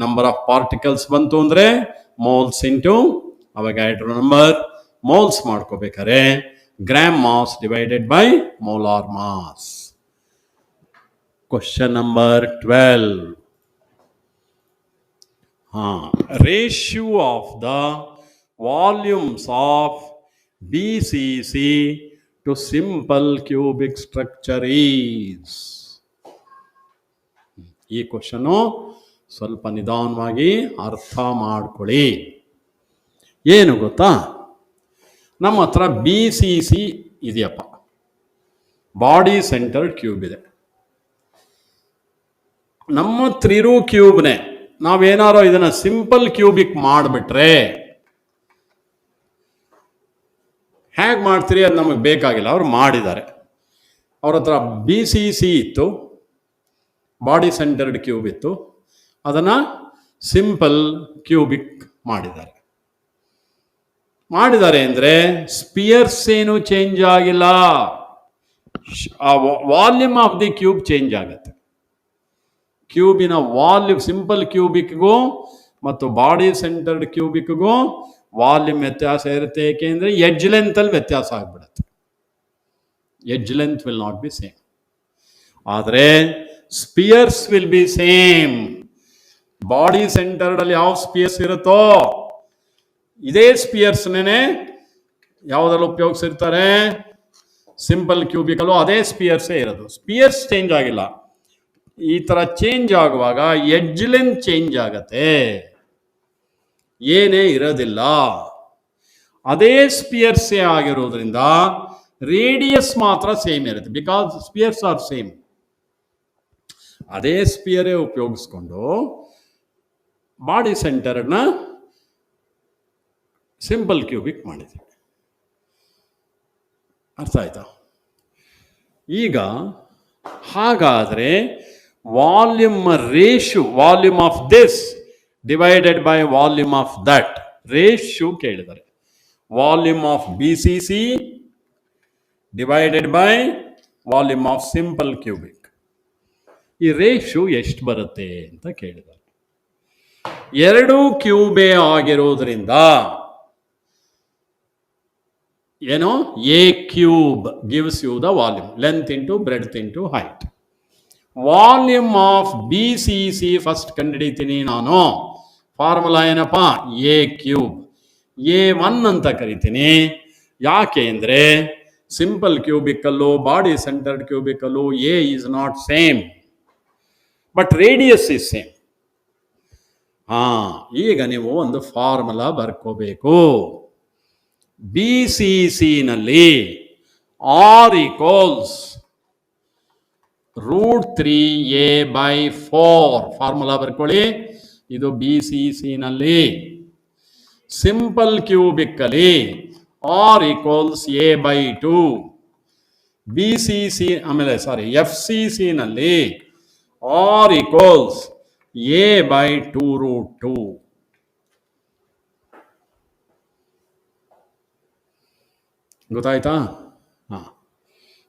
ನಂಬರ್ ಆಫ್ ಪಾರ್ಟಿಕಲ್ಸ್ ಬಂತು ಅಂದರೆ moles into Avogadro number. Moles ಮಾಡ್ಕೋಬೇಕಾದ್ರೆ gram mass divided by molar mass. Question number 12. Ratio of the volumes of BCC to simple cubic structure is. ಈ question ಸ್ವಲ್ಪ ನಿಧಾನವಾಗಿ ಅರ್ಥ ಮಾಡ್ಕೊಳ್ಳಿ. ಏನು ಗೊತ್ತಾ? ನಮ್ಮ ಹತ್ರ BCC ಇದೆಯಪ್ಪ, ಬಾಡಿ ಸೆಂಟರ್ಡ್ ಕ್ಯೂಬ್ ಇದೆ. ನಮ್ಮ ಹತ್ರ ಇರೋ ಕ್ಯೂಬ್ನೇ ನಾವೇನಾರೋ ಇದನ್ನ ಸಿಂಪಲ್ ಕ್ಯೂಬಿಕ್ ಮಾಡಿಬಿಟ್ರೆ ಹೇಗೆ ಮಾಡ್ತೀರಿ ಅದು ನಮಗೆ ಬೇಕಾಗಿಲ್ಲ. ಅವ್ರು ಮಾಡಿದ್ದಾರೆ. ಅವ್ರ ಹತ್ರ BCC ಇತ್ತು, ಬಾಡಿ ಸೆಂಟರ್ಡ್ ಕ್ಯೂಬ್ ಇತ್ತು, ಅದನ್ನು ಸಿಂಪಲ್ ಕ್ಯೂಬಿಕ್ ಮಾಡಿದ್ದಾರೆ ಅಂದರೆ ಸ್ಪಿಯರ್ಸ್ ಏನು ಚೇಂಜ್ ಆಗಿಲ್ಲ, volume of the cube change ಆಗುತ್ತೆ. ಕ್ಯೂಬಿನ ವಾಲ್ಯೂಮ್ ಸಿಂಪಲ್ ಕ್ಯೂಬಿಕ್ಗೂ ಮತ್ತು ಬಾಡಿ ಸೆಂಟರ್ಡ್ ಕ್ಯೂಬಿಕ್ಗೂ ವಾಲ್ಯೂಮ್ ವ್ಯತ್ಯಾಸ ಇರುತ್ತೆ. ಏಕೆಂದರೆ ಎಡ್ಜ್ ಲೆಂತಲ್ಲಿ ವ್ಯತ್ಯಾಸ ಆಗಿಬಿಡುತ್ತೆ. Edge length will not be same. ಆದರೆ spheres will be same. Body ಸೆಂಟರ್ಡಲ್ಲಿ ಯಾವ ಸ್ಪಿಯರ್ಸ್ ಇರುತ್ತೋ ಇದೇ ಸ್ಪಿಯರ್ಸ್ನೇ ಯಾವುದೆಲ್ಲ ಉಪಯೋಗಿಸಿರ್ತಾರೆ, ಸಿಂಪಲ್ ಕ್ಯೂಬಿಕಲ್ಲೂ ಅದೇ ಸ್ಪಿಯರ್ಸೇ ಇರೋದು. ಸ್ಪಿಯರ್ಸ್ ಚೇಂಜ್ ಆಗಿಲ್ಲ. ಈ ಥರ ಚೇಂಜ್ ಆಗುವಾಗ ಎಡ್ಜ್ ಲೆಂತ್ ಚೇಂಜ್ ಆಗತ್ತೆ, ಏನೇ ಇರೋದಿಲ್ಲ. ಅದೇ ಸ್ಪಿಯರ್ಸೇ ಆಗಿರೋದ್ರಿಂದ ರೇಡಿಯಸ್ ಮಾತ್ರ ಸೇಮ್ ಇರುತ್ತೆ. Because spears are same. ಅದೇ ಸ್ಪಿಯರೇ ಉಪಯೋಗಿಸ್ಕೊಂಡು ಬಾಡಿ ಸೆಂಟರ್ನ ಸಿಂಪಲ್ ಕ್ಯೂಬಿಕ್ ಮಾಡಿದ್ದೀವಿ. ಅರ್ಥ ಆಯ್ತಾ? ಈಗ ಹಾಗಾದರೆ volume ratio, volume of this divided by volume of that ratio ಕೇಳಿದ್ದಾರೆ. Volume of BCC divided by volume of simple cubic, ಈ ರೇಷಿಯೋ ಎಷ್ಟು ಬರುತ್ತೆ ಅಂತ ಕೇಳಿದ್ದಾರೆ. ಎರಡು ಕ್ಯೂಬೇ ಆಗಿರೋದ್ರಿಂದ ಏನು, A cube gives you the volume, length into breadth into height. Volume of BCC first ಕಂಡುಹಿಡಿತೀನಿ ನಾನು. ಫಾರ್ಮುಲಾ ಏನಪ್ಪ? A cube. A1 ಅಂತ ಕರಿತೀನಿ. ಯಾಕೆ ಅಂದರೆ ಸಿಂಪಲ್ ಕ್ಯೂಬಿಕಲ್ಲೂ ಬಾಡಿ ಸೆಂಟರ್ಡ್ ಕ್ಯೂಬಿಕಲ್ಲೂ A is not same, but radius is same. ಈಗ ನೀವು ಒಂದು ಫಾರ್ಮುಲಾ ಬರ್ಕೋಬೇಕು. ಬಿ ಸಿ ಸಿನಲ್ಲಿ ಆರ್ ಈಕ್ವಲ್ಸ್ √3a/4 ಫಾರ್ಮುಲಾ ಬರ್ಕೊಳ್ಳಿ. ಇದು ಬಿ ಸಿ ಸಿನಲ್ಲಿ. ಸಿಂಪಲ್ ಕ್ಯೂಬಿಕ್ ಅಲ್ಲಿ R equals a/2. B C C ಆಮೇಲೆ ಎಫ್ ಸಿ ಸಿನಲ್ಲಿ ಆರ್ ಈಕ್ವಲ್ಸ್ a/2√2. ಗೊತ್ತಾಯ್ತಾ?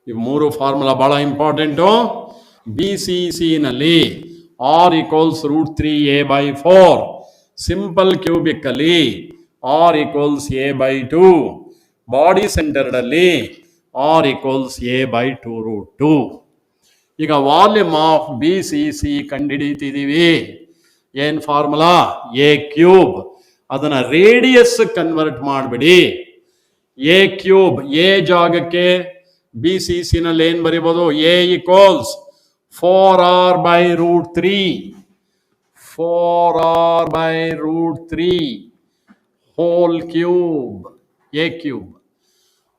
ಈ ಮೂರು ಫಾರ್ಮುಲಾ ಬಹಳ ಇಂಪಾರ್ಟೆಂಟು. ಬಿ ಸಿ ಸಿನಲ್ಲಿ R equals √3a/4. Simple cubic ಅಲ್ಲಿ R equals a/2. Body centred ಅಲ್ಲಿ ಆರ್ ಈಕ್ವಲ್ಸ್ a/2√2. ಈಗ volume of B C C ಕಂಡುಹಿಡಿತಿದ್ದೀವಿ. ಏನ್ ಫಾರ್ಮುಲಾ? A cube. ಅದನ್ನ ರೇಡಿಯಸ್ ಕನ್ವರ್ಟ್ ಮಾಡಿಬಿಡಿ. ಎ ಕ್ಯೂಬ್ ಎ ಜಾಗಕ್ಕೆ ಬಿ ಸಿ ಸಿನಲ್ಲಿ ಏನ್ ಬರೀಬಹುದು? A equals 4r/√3. 4r/√3 whole cube. A cube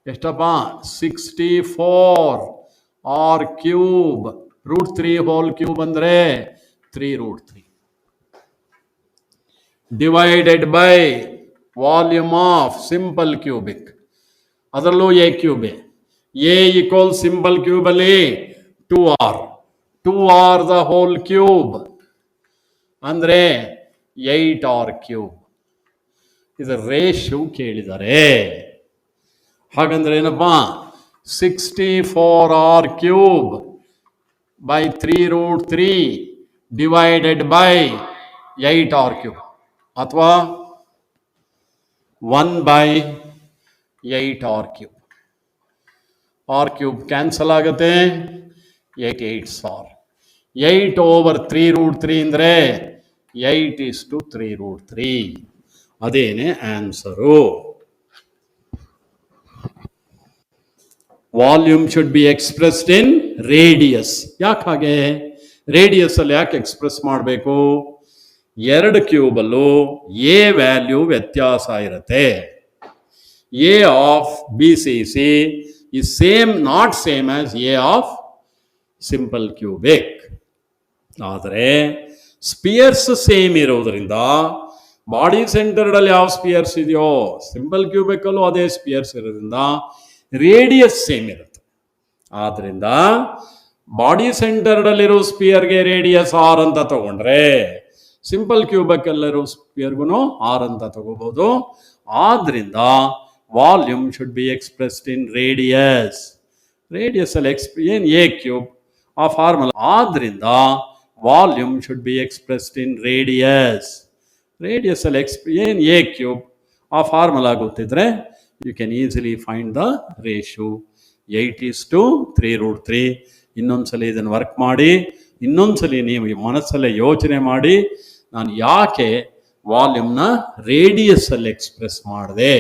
ಎಷ್ಟಪ್ಪ? 64 ಆರ್ ಕ್ಯೂಬ್. √3 ಹೋಲ್ ಕ್ಯೂಬ್ ಅಂದ್ರೆ 3√3 divided by volume of simple cubic. ಅದರಲ್ಲೂ A cube. A equal simple cube ಅಲ್ಲಿ 2r. 2r the whole cube ಅಂದ್ರೆ 8r cube. ಇದು ratio ಕೇಳಿದ್ದಾರೆ. ಹಾಗಂದ್ರೆ ಏನಪ್ಪಾ? 64r cube by 3√3 divided by 8r cube, ಅಥವಾ 1/8r cube. R cube cancel ಆಗುತ್ತೆ. 8 8s are 8/3√3 ಅಂದ್ರೆ 8:3√3. ಅದೇನೆ answer. Volume should be expressed in radius. ಯಾಕೆ ಹಾಗೆ? ರೇಡಿಯಸ್ ಅಲ್ಲಿ ಯಾಕೆ ಎಕ್ಸ್ಪ್ರೆಸ್ ಮಾಡಬೇಕು? ಎರಡು ಕ್ಯೂಬಲ್ಲೂ ಎ ವ್ಯಾಲ್ಯೂ ವ್ಯತ್ಯಾಸ ಇರುತ್ತೆ. A of B C C is not same as A of simple cubic. ಆದರೆ ಸ್ಪಿಯರ್ಸ್ ಸೇಮ್ ಇರೋದ್ರಿಂದ ಬಾಡಿ ಸೆಂಟರ್ಡ್ ಅಲ್ಲಿ ಯಾವ ಸ್ಪಿಯರ್ಸ್ ಇದೆಯೋ ಸಿಂಪಲ್ ಕ್ಯೂಬಿಕ್ ಅಲ್ಲೂ ಅದೇ ಸ್ಪಿಯರ್ಸ್ ಇರೋದ್ರಿಂದ ರೇಡಿಯಸ್ ಸೇಮ್ ಇರುತ್ತೆ. ಆದ್ರಿಂದ ಬಾಡಿ ಸೆಂಟರ್ಡ್ ಅಲ್ಲಿರೋ ಸ್ಪಿಯರ್ಗೆ ರೇಡಿಯಸ್ ಆರ್ ಅಂತ ತಗೊಂಡ್ರೆ ಸಿಂಪಲ್ ಕ್ಯೂಬಿಕ್ ಅಲ್ಲಿರೋ ಸ್ಪಿಯರ್ಗೂ ಆರ್ ಅಂತ ತಗೋಬಹುದು. ಆದ್ರಿಂದ volume should be expressed in radius. Radius ಅಲ್ಲಿ ಏನ್ ಎ ಕ್ಯೂಬ್ ಆ ಫಾರ್ಮುಲಾ. ಆದ್ರಿಂದ volume should be expressed in radius. Radius ಅಲ್ಲಿ ಏನ್ ಎ ಕ್ಯೂಬ್ ಆ ಫಾರ್ಮುಲಾ ಗೊತ್ತಿದ್ರೆ you can easily find the ratio 8:3√3. ಇನ್ನೊಂದ್ಸಲಿ ಇದನ್ನು ವರ್ಕ್ ಮಾಡಿ, ಇನ್ನೊಂದ್ಸಲಿ ನೀವು ಮನಸ್ಸಲ್ಲೇ ಯೋಚನೆ ಮಾಡಿ, ನಾನು ಯಾಕೆ ವಾಲ್ಯೂಮ್ನ ರೇಡಿಯಸ್ ಅಲ್ಲಿ ಎಕ್ಸ್ಪ್ರೆಸ್ ಮಾಡಿದೆ.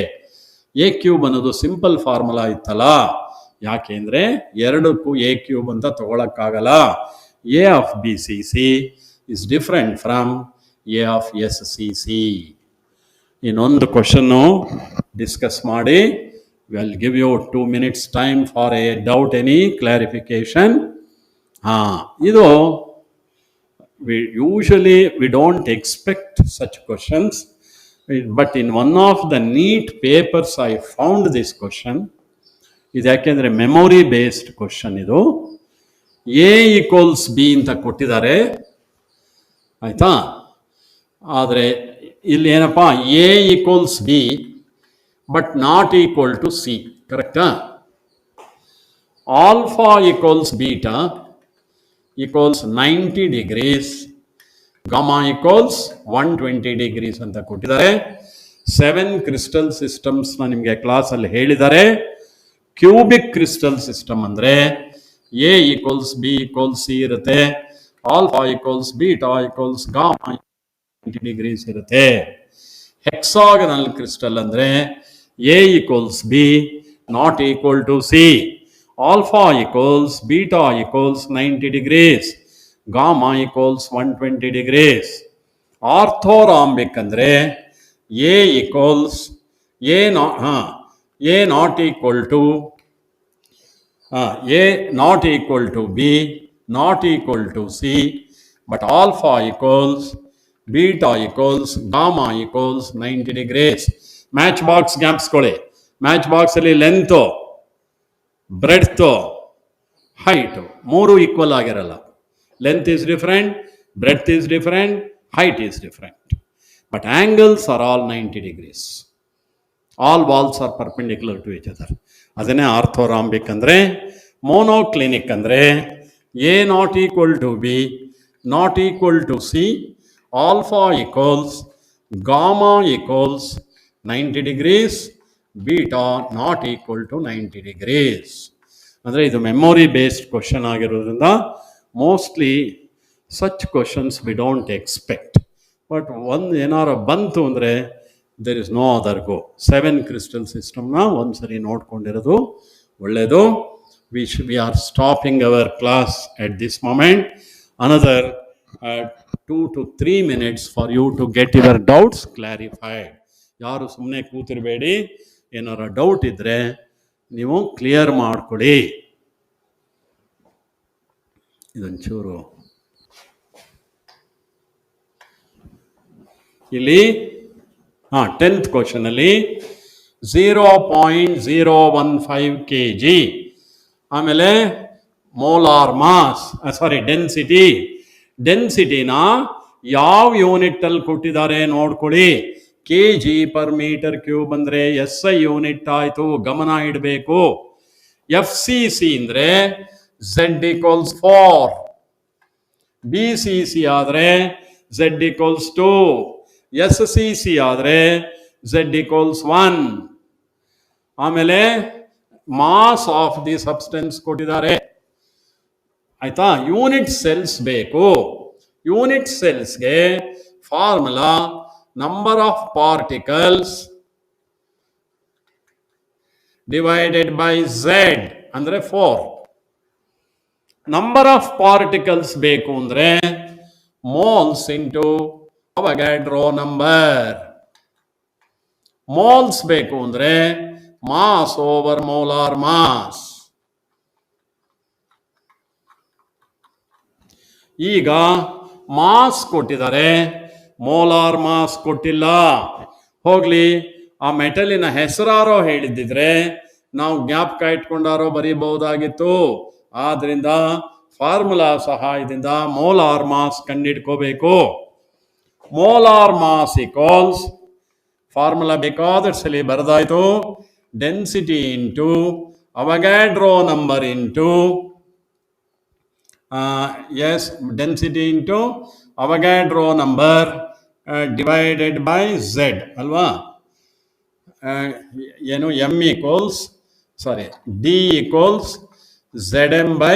ಎ ಕ್ಯೂಬ್ ಅನ್ನೋದು ಸಿಂಪಲ್ ಫಾರ್ಮುಲಾ ಇತ್ತಲ್ಲ. ಯಾಕೆಂದ್ರೆ ಎರಡಕ್ಕೂ ಎ ಕ್ಯೂಬ್ ಅಂತ ತಗೊಳಕ್ಕಾಗಲ್ಲ. A of B C C is different from A of S C C. ಇನ್ನೊಂದು ಕ್ವಶನ್ನು ಡಿಸ್ಕಸ್ ಮಾಡಿ. Will give you 2 minutes time for a doubt, any clarification. ಇದು usually we don't expect such questions. But in one of the NEET papers I found this question. ಇದು ಯಾಕೆಂದ್ರೆ memory based question. ಇದು A equals B ಅಂತ ಕೊಟ್ಟಿದ್ದಾರೆ, ಆಯ್ತಾ? ಆದರೆ ಇಲ್ಲಿ ಏನಪ್ಪಾ, A equals B but not equal to C. ಕರೆಕ್ಟಾ? Alpha equals beta equals 90 degrees, gamma equals 120 degrees ಅಂತ ಕೊಟ್ಟಿದ್ದಾರೆ. 7 ಕ್ರಿಸ್ಟಲ್ ಸಿಸ್ಟಮ್ಸ್ ನಿಮಗೆ ಕ್ಲಾಸಲ್ಲಿ ಹೇಳಿದ್ದಾರೆ. ಕ್ಯೂಬಿಕ್ ಕ್ರಿಸ್ಟಲ್ ಸಿಸ್ಟಮ್ ಅಂದ್ರೆ A equals B equals C ಇರುತ್ತೆ, alpha equals beta equals gamma 90 degrees ಇರುತ್ತೆ. Hexagonal crystal ಅಂದ್ರೆ A equals B not equal to C, alpha equals beta equals 90 degrees, gamma equals 120 degrees. Orthorhombic ಅಂದರೆ A equals A not equal to A not equal to B, not equal to C, but alpha equals, beta equals, gamma equals 90 degrees. Match box gaps kole. Match box ಅಲ್ಲಿ length, breadth, height ಮೂರು equal ಆಗಿರಲ್ಲ. Length is different, breadth is different, height is different. But angles are all 90 degrees. All walls are perpendicular to each other. ಅದನ್ನೇ orthorhombic ಅಂದರೆ. Monoclinic ಅಂದರೆ A not equal to B, not equal to C, alpha equals, gamma equals 90 degrees, beta not equal to 90 degrees. ಅಂದರೆ ಇದು memory based question ಆಗಿರೋದ್ರಿಂದ mostly such questions we don't expect. But ಒಂದು ಏನಾರು ಬಂತು ಅಂದರೆ there is no other go. 7 crystal ಸಿಸ್ಟಮ್ನ ಒಂದು ಸರಿ ನೋಡ್ಕೊಂಡಿರೋದು ಒಳ್ಳೆಯದು. We are stopping our class at this moment. Another 2 to 3 minutes for you to get your doubts clarified. ಯಾರು ಸುಮ್ಮನೆ ಕೂತಿರಬೇಡಿ. ಏನಾರ ಡೌಟ್ ಇದ್ದರೆ ನೀವು ಕ್ಲಿಯರ್ ಮಾಡ್ಕೊಳ್ಳಿ. ಇದೊಂಚೂರು ಇಲ್ಲಿ 10th ಕ್ವಶನಲ್ಲಿ 0.015 kg, ಆಮೇಲೆ ಮೋಲಾರ್ ಮಾಸ್, ಡೆನ್ಸಿಟಿನ ಯಾವ ಯೂನಿಟ್ಟಲ್ಲಿ ಕೊಟ್ಟಿದ್ದಾರೆ ನೋಡ್ಕೊಳ್ಳಿ. K G per metre cube ಅಂದರೆ ಎಸ್ ಐ ಯೂನಿಟ್ ಆಯಿತು, ಗಮನ ಇಡಬೇಕು. ಎಫ್ ಸಿ ಸಿ ಅಂದರೆ Z equals 4, B C C ಆದರೆ Z equals 2, S C C ಆದರೆ ಝೆಡ್ ಈಕ್ವಲ್ಸ್ 1. ಆಮೇಲೆ ಮಾಸ್ ಆಫ್ ದಿ ಸಬ್ಸ್ಟೆನ್ಸ್ ಕೊಟ್ಟಿದ್ದಾರೆ. ಆಯ್ತಾ? ಯೂನಿಟ್ ಸೆಲ್ಸ್ ಬೇಕು. ಯೂನಿಟ್ ಸೆಲ್ಸ್ಗೆ formula number of particles divided by Z ಅಂದರೆ 4. ನಂಬರ್ ಆಫ್ ಪಾರ್ಟಿಕಲ್ಸ್ ಬೇಕು ಅಂದರೆ moles into Avogadro number. Moles ಬೇಕು ಅಂದರೆ ಮಾಸ್ ಓವರ್ ಮೋಲಾರ್ ಮಾಸ್. ಈಗ ಮಾಸ್ ಕೊಟ್ಟಿದ್ದಾರೆ, ಮೋಲಾರ್ ಮಾಸ್ ಕೊಟ್ಟಿಲ್ಲ. ಹೋಗ್ಲಿ, ಆ ಮೆಟಲಿನ ಹೆಸರಾರೋ ಹೇಳಿದ್ದಿದ್ರೆ ನಾವು ಜ್ಞಾಪಕ ಇಟ್ಕೊಂಡಾರೋ ಬರೀಬಹುದಾಗಿತ್ತು. ಆದ್ರಿಂದ ಫಾರ್ಮುಲಾ ಸಹಾಯದಿಂದ ಮೋಲಾರ್ ಮಾಸ್ ಕಂಡಿಡ್ಕೋಬೇಕು. ಮೋಲಾರ್ ಮಾಸ್ ಈಕ್ವಲ್ಸ್, ಫಾರ್ಮುಲಾ ಬೇಕಾದ್ರೆ ಸಲ ಬರೆದಾಯ್ತು, density into Avogadro number into density into Avogadro number divided by Z ಅಲ್ವಾ. ಏನು M equals D equals Z M by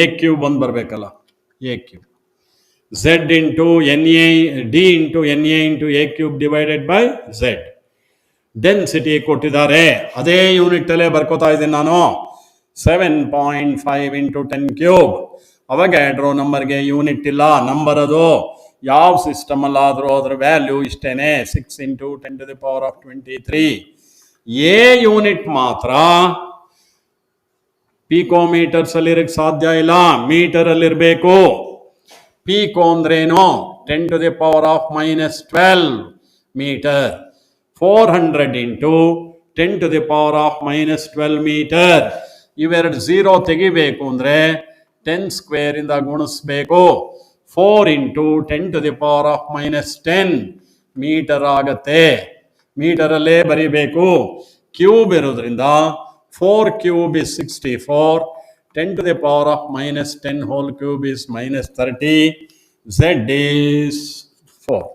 A cube ಒಂದು ಬರಬೇಕಲ್ಲ, A cube Z into N A D into N A into A cube divided by Z. Density ಕೊಟ್ಟಿದ್ದಾರೆ, ಅದೇ ಯೂನಿಟಲ್ಲೇ ಬರ್ಕೋತಾ ಇದ್ದೀನಿ ನಾನು, 7.5 into 10 cube. ಅವಗಾಡ್ರೋ ನಂಬರ್ಗೆ unit ಇಲ್ಲ, ನಂಬರ್ ಅದು ಯಾವ ಸಿಸ್ಟಮಲ್ಲಾದರೂ ಅದರ ವ್ಯಾಲ್ಯೂ ಇಷ್ಟೇನೆ, 6 ಇಂಟು 10⁻23. ಎ ಯೂನಿಟ್ ಮಾತ್ರ ಪಿಕೋಮೀಟರ್ಸ್ ಅಲ್ಲಿರಕ್ಕೆ ಸಾಧ್ಯ ಇಲ್ಲ, ಮೀಟರಲ್ಲಿರಬೇಕು. ಪೀಕೋ ಅಂದ್ರೇನು? 10⁻⁻12 ಮೀಟರ್. 400 into 10⁻⁻12 meter. ಇವೆರಡು ಝೀರೋ ತೆಗಿಬೇಕು ಅಂದರೆ 10 ಸ್ಕ್ವೇರ್ ಇಂದ ಗುಣಿಸ್ಬೇಕು. 4 ಇಂಟು 10⁻⁻10 ಮೀಟರ್ ಆಗತ್ತೆ. ಮೀಟರಲ್ಲೇ ಬರೀಬೇಕು. ಕ್ಯೂಬ್ ಇರೋದ್ರಿಂದ 4 cube is 64, 10⁻⁻10 whole cube is -30, z is 4.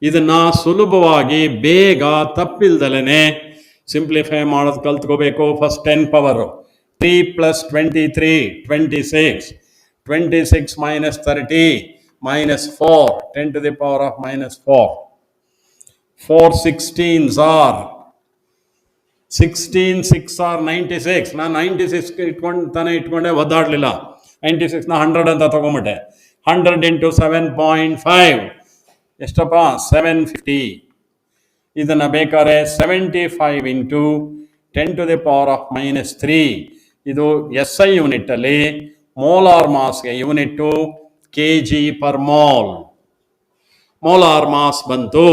ಇದನ್ನ ಸುಲಭವಾಗಿ ಬೇಗ ತಪ್ಪಿಲ್ದಲೇ ಸಿಂಪ್ಲಿಫೈ ಮಾಡೋದು ಕಲ್ತ್ಕೋಬೇಕು. First 10 power 3 + 23 26, 26 - 30 -4, 10⁻⁻4. 4 16s are 16 6 are 96. ನಾನು 96 ಇಟ್ಕೊಂಡೆ ಒದ್ದಾಡಲಿಲ್ಲ. 96ನ 100 ಅಂತ ತಗೊಂಬಿಟ್ಟೆ. 100 into 7.5 ಎಷ್ಟಪ್ಪ 750. ಇದನ್ನು ಬೇಕಾದ್ರೆ 75 ಇಂಟು 10⁻⁻³ ಇದು SI ಯೂನಿಟ್ಟಲ್ಲಿ ಮೋಲಾರ್ ಮಾಸ್ಗೆ ಯೂನಿಟ್ಟು kg/mol. ಮೋಲಾರ್ ಮಾಸ್ ಬಂತು.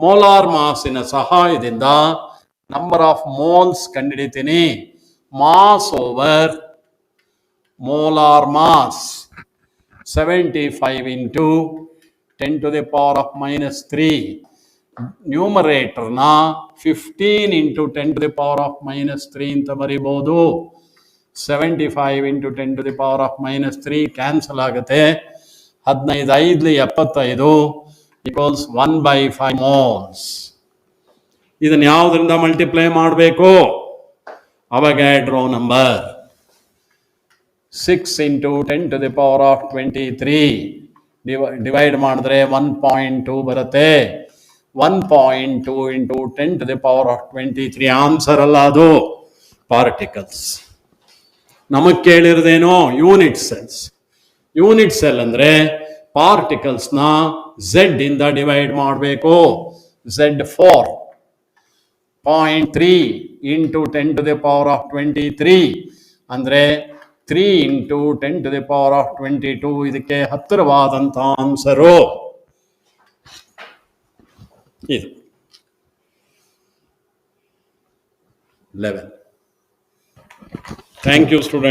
ಮೋಲಾರ್ ಮಾಸಿನ ಸಹಾಯದಿಂದ ನಂಬರ್ ಆಫ್ ಮೋಲ್ಸ್ ಕಂಡುಹಿಡಿತೀನಿ. Mass over molar mass 75 into 10⁻⁻³ ನ್ಯೂಮರೇಟರ್ನ 15 ಇಂಟು 10⁻⁻³ ಅಂತ ಬರಿಬೋದು. 75 ಇಂಟು 10⁻⁻³ ಕ್ಯಾನ್ಸಲ್ ಆಗುತ್ತೆ. 15 5 75 ಈಕ್ವಲ್ಸ್ 1/5 ಮೋಲ್ಸ್. ಇದನ್ನು ಯಾವುದರಿಂದ ಮಲ್ಟಿಪ್ಲೈ ಮಾಡಬೇಕು? ಅವಗ್ಯಾಡ್ರೋ ನಂಬರ್ 6 ಇಂಟು 10⁻23 ಡಿವೈಡ್ ಮಾಡಿದ್ರೆ 1.2 ಬರುತ್ತೆ. 1.2 ಇಂಟು 10⁻23 ಆನ್ಸರ್ ಅಲ್ಲ, ಅದು ಪಾರ್ಟಿಕಲ್ಸ್. ನಮಗೆ ಕೇಳಿರೋದೇನೋ ಯೂನಿಟ್ ಸೆಲ್ಸ್. ಯೂನಿಟ್ ಸೆಲ್ ಅಂದರೆ ಪಾರ್ಟಿಕಲ್ಸ್ನ Z ಇಂದ ಡಿವೈಡ್ ಮಾಡಬೇಕು. Z 4.3 ಇಂಟು 10⁻23 ಅಂದರೆ 3 ಇಂಟು 10⁻22. ಇದಕ್ಕೆ ಹತ್ತಿರವಾದಂಥ ಆನ್ಸರು ಇದು 11. Thank you student.